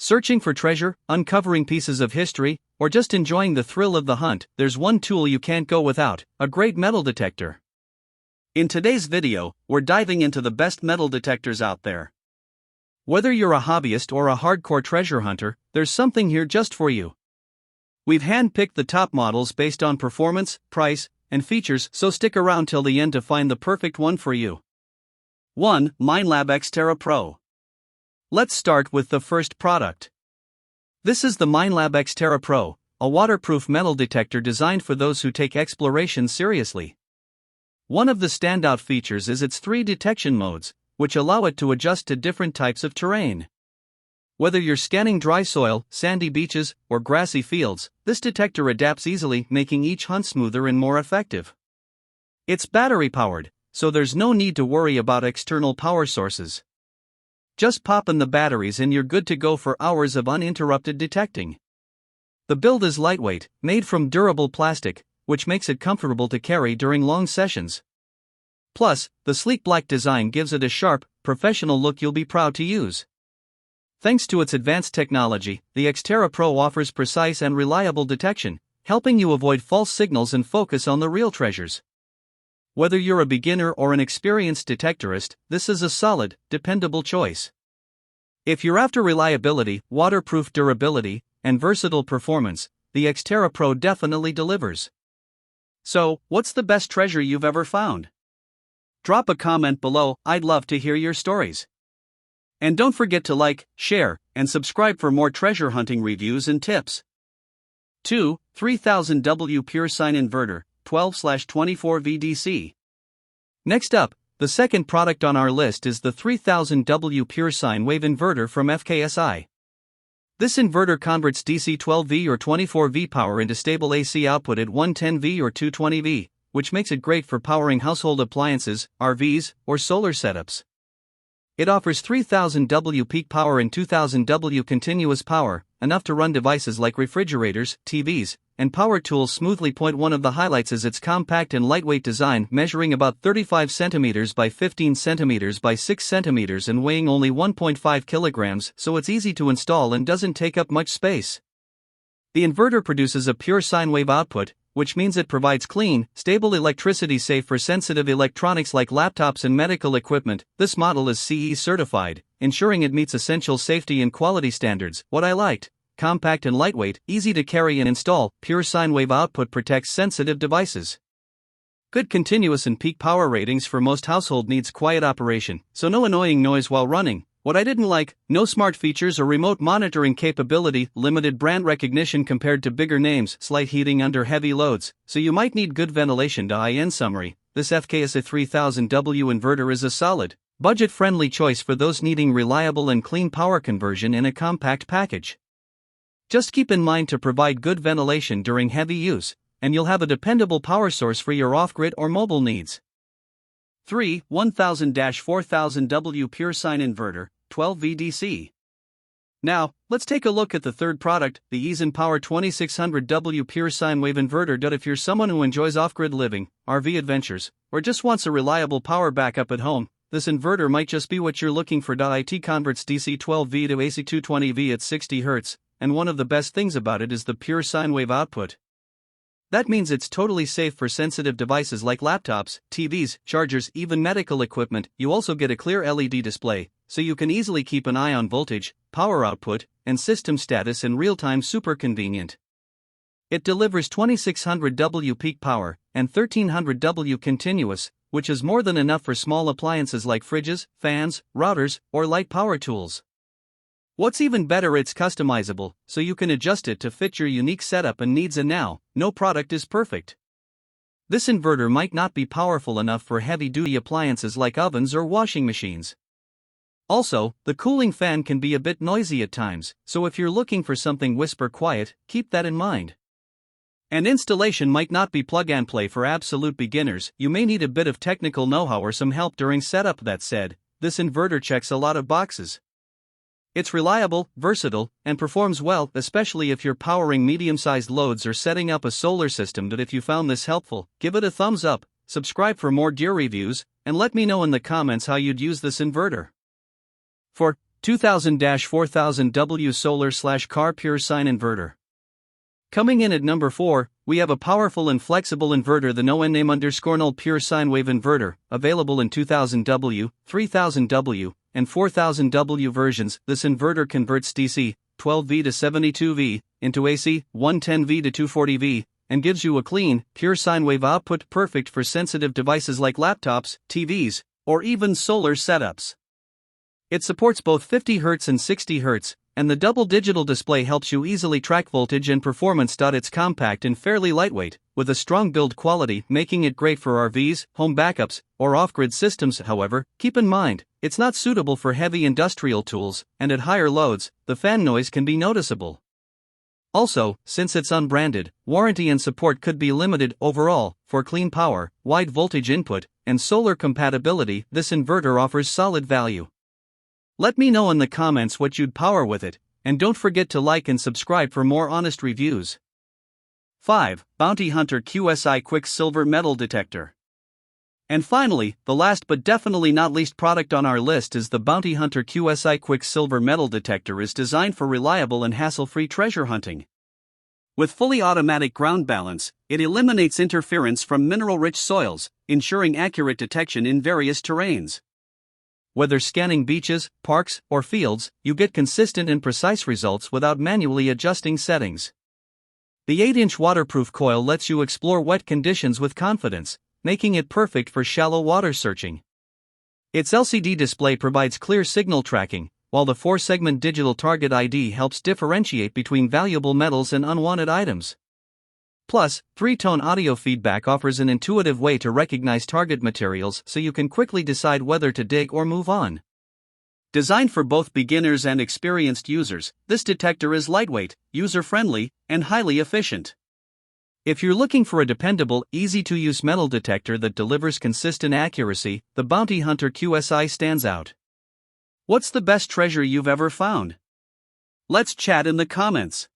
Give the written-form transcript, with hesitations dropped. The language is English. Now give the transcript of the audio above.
Searching for treasure, uncovering pieces of history, or just enjoying the thrill of the hunt, there's one tool you can't go without: a great metal detector. In today's video, we're diving into the best metal detectors out there. Whether you're a hobbyist or a hardcore treasure hunter, there's something here just for you. We've handpicked the top models based on performance, price, and features, so stick around till the end to find the perfect one for you. 1. MINELAB X-Terra PRO. Let's start with the first product. This is the MINELAB X-Terra PRO, a waterproof metal detector designed for those who take exploration seriously. One of the standout features is its 3 detection modes, which allow it to adjust to different types of terrain. Whether you're scanning dry soil, sandy beaches, or grassy fields, this detector adapts easily, making each hunt smoother and more effective. It's battery-powered, so there's no need to worry about external power sources. Just pop in the batteries and you're good to go for hours of uninterrupted detecting. The build is lightweight, made from durable plastic, which makes it comfortable to carry during long sessions. Plus, the sleek black design gives it a sharp, professional look you'll be proud to use. Thanks to its advanced technology, the X-Terra PRO offers precise and reliable detection, helping you avoid false signals and focus on the real treasures. Whether you're a beginner or an experienced detectorist, this is a solid, dependable choice. If you're after reliability, waterproof durability, and versatile performance, the X-Terra PRO definitely delivers. So, what's the best treasure you've ever found? Drop a comment below, I'd love to hear your stories. And don't forget to like, share, and subscribe for more treasure hunting reviews and tips. 2. 3000W Pure Sine Inverter, 12/24 VDC. Next up, the second product on our list is the 3000W Pure Sine Wave Inverter from FKSI. This inverter converts DC 12V or 24V power into stable AC output at 110V or 220V, which makes it great for powering household appliances, RVs, or solar setups. It offers 3000W peak power and 2000W continuous power, enough to run devices like refrigerators, TVs, and power tools smoothly. One of the highlights is its compact and lightweight design, measuring about 35 cm by 15 cm by 6 cm and weighing only 1.5 kg, so it's easy to install and doesn't take up much space. The inverter produces a pure sine wave output, which means it provides clean, stable electricity safe for sensitive electronics like laptops and medical equipment. This model is CE certified, ensuring it meets essential safety and quality standards. What I liked: compact and lightweight, easy to carry and install. Pure sine wave output protects sensitive devices. Good continuous and peak power ratings for most household needs. Quiet operation, so no annoying noise while running. What I didn't like: no smart features or remote monitoring capability, limited brand recognition compared to bigger names, slight heating under heavy loads, so you might need good ventilation. In summary, this FKSI 3000W inverter is a solid, budget-friendly choice for those needing reliable and clean power conversion in a compact package. Just keep in mind to provide good ventilation during heavy use, and you'll have a dependable power source for your off-grid or mobile needs. 3. 1000-4000W Pure Sine Inverter, 12 VDC. Now, let's take a look at the third product, the Een Power 2600W Pure Sine Wave Inverter. If you're someone who enjoys off-grid living, RV adventures, or just wants a reliable power backup at home, this inverter might just be what you're looking for. It converts DC 12V to AC 220V at 60 Hz, and one of the best things about it is the pure sine wave output. That means it's totally safe for sensitive devices like laptops, TVs, chargers, even medical equipment. You also get a clear LED display, so you can easily keep an eye on voltage, power output, and system status in real time. Super convenient. It delivers 2600W peak power and 1300W continuous, which is more than enough for small appliances like fridges, fans, routers, or light power tools. What's even better, it's customizable, so you can adjust it to fit your unique setup and needs. And now, no product is perfect. This inverter might not be powerful enough for heavy-duty appliances like ovens or washing machines. Also, the cooling fan can be a bit noisy at times, so if you're looking for something whisper quiet, keep that in mind. And installation might not be plug and play for absolute beginners. You may need a bit of technical know-how or some help during setup. That said, this inverter checks a lot of boxes. It's reliable, versatile, and performs well, especially if you're powering medium-sized loads or setting up a solar system. If you found this helpful, give it a thumbs up, subscribe for more gear reviews, and let me know in the comments how you'd use this inverter. For 2000-4000W solar/car pure sine inverter. Coming in at number 4, we have a powerful and flexible inverter, the Noen pure sine wave inverter, available in 2000W, 3000W, and 4000W versions. This inverter converts DC, 12V to 72V, into AC, 110V to 240V, and gives you a clean, pure sine wave output perfect for sensitive devices like laptops, TVs, or even solar setups. It supports both 50Hz and 60Hz, and the double digital display helps you easily track voltage and performance. It's compact and fairly lightweight, with a strong build quality, making it great for RVs, home backups, or off-grid systems. However, keep in mind, it's not suitable for heavy industrial tools, and at higher loads, the fan noise can be noticeable. Also, since it's unbranded, warranty and support could be limited. Overall, for clean power, wide voltage input, and solar compatibility, this inverter offers solid value. Let me know in the comments what you'd power with it, and don't forget to like and subscribe for more honest reviews. 5. Bounty Hunter QSI Quicksilver Metal Detector. And finally, the last but definitely not least product on our list is the Bounty Hunter QSI Quicksilver Metal Detector. Is designed for reliable and hassle-free treasure hunting. With fully automatic ground balance, it eliminates interference from mineral-rich soils, ensuring accurate detection in various terrains. Whether scanning beaches, parks, or fields, you get consistent and precise results without manually adjusting settings. The 8-inch waterproof coil lets you explore wet conditions with confidence, making it perfect for shallow water searching. Its LCD display provides clear signal tracking, while the 4-segment digital target ID helps differentiate between valuable metals and unwanted items. Plus, 3-tone audio feedback offers an intuitive way to recognize target materials so you can quickly decide whether to dig or move on. Designed for both beginners and experienced users, this detector is lightweight, user-friendly, and highly efficient. If you're looking for a dependable, easy-to-use metal detector that delivers consistent accuracy, the Bounty Hunter QSI stands out. What's the best treasure you've ever found? Let's chat in the comments.